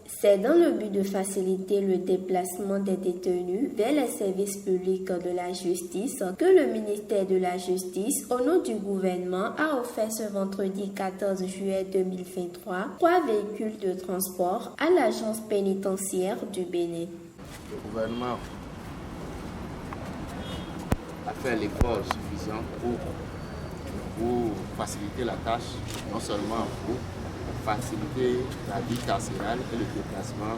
C'est dans le but de faciliter le déplacement des détenus vers les services publics de la justice que le ministère de la Justice, au nom du gouvernement, a offert ce vendredi 14 juillet 2023 3 véhicules de transport à l'agence pénitentiaire du Bénin. Le gouvernement a fait l'effort suffisant pour faciliter la tâche, non seulement pour faciliter la vie carcérale et le déplacement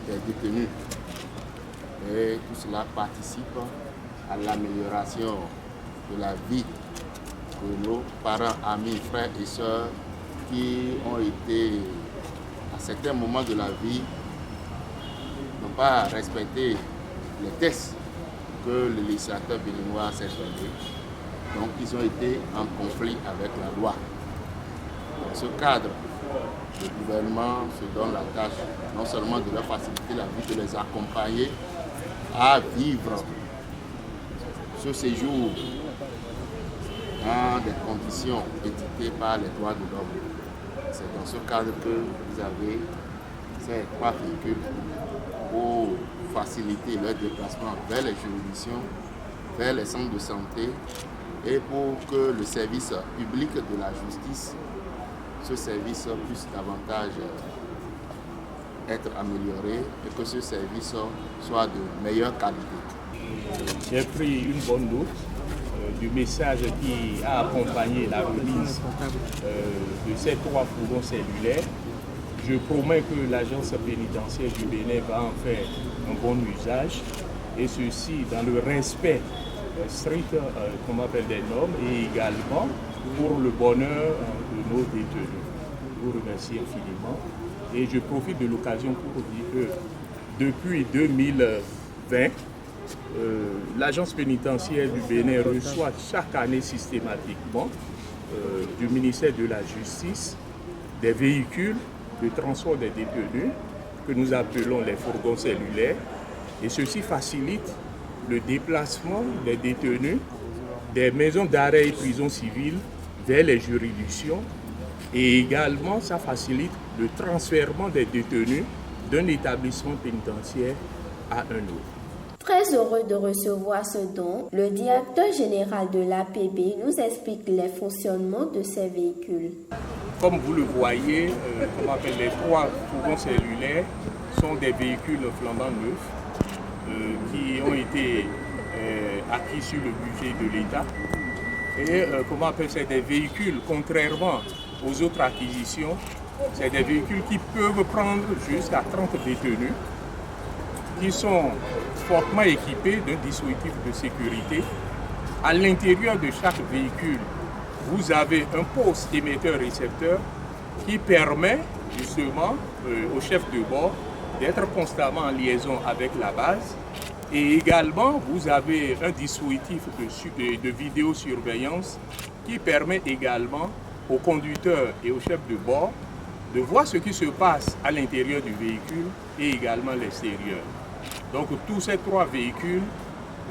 des détenus. Et tout cela participe à l'amélioration de la vie de nos parents, amis, frères et sœurs qui ont été, à certains moments de la vie, n'ont pas respecté les tests que le législateur béninois s'est donné. Donc ils ont été en conflit avec la loi. Dans ce cadre, le gouvernement se donne la tâche non seulement de leur faciliter la vie, de les accompagner à vivre ce séjour dans des conditions édictées par les droits de l'homme. C'est dans ce cadre que vous avez ces 3 véhicules pour faciliter leur déplacement vers les juridictions, vers les centres de santé et pour que le service public de la justice, ce service puisse davantage être amélioré et que ce service soit de meilleure qualité. J'ai pris une bonne note du message qui a accompagné la remise de ces 3 fourgons cellulaires. Je promets que l'agence pénitentiaire du Bénin va en faire un bon usage et ceci dans le respect strict des normes et également pour le bonheur de nos détenus. Je vous remercie infiniment et je profite de l'occasion pour dire que depuis 2020, l'agence pénitentiaire du Bénin reçoit chaque année systématiquement du ministère de la Justice des véhicules de transport des détenus que nous appelons les fourgons cellulaires et ceci facilite le déplacement des détenus des maisons d'arrêt et prisons civiles vers les juridictions et également ça facilite le transfert des détenus d'un établissement pénitentiaire à un autre. Très heureux de recevoir ce don, le directeur général de l'APB nous explique les fonctionnements de ces véhicules. Comme vous le voyez, les 3 fourgons cellulaires sont des véhicules flambant neufs qui ont été acquis sur le budget de l'État. Et c'est des véhicules, contrairement aux autres acquisitions, c'est des véhicules qui peuvent prendre jusqu'à 30 détenus, qui sont fortement équipés d'un dispositif de sécurité. À l'intérieur de chaque véhicule, vous avez un poste émetteur-récepteur qui permet justement au chef de bord d'être constamment en liaison avec la base. Et également, vous avez un dispositif de vidéosurveillance qui permet également au conducteur et au chef de bord de voir ce qui se passe à l'intérieur du véhicule et également l'extérieur. Donc tous ces 3 véhicules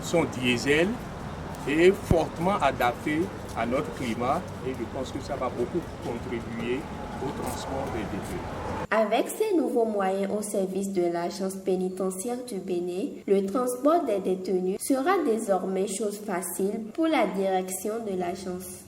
sont diesel et fortement adaptés à notre climat et je pense que ça va beaucoup contribuer au transport des détenus. Avec ces nouveaux moyens au service de l'agence pénitentiaire du Bénin, le transport des détenus sera désormais chose facile pour la direction de l'agence.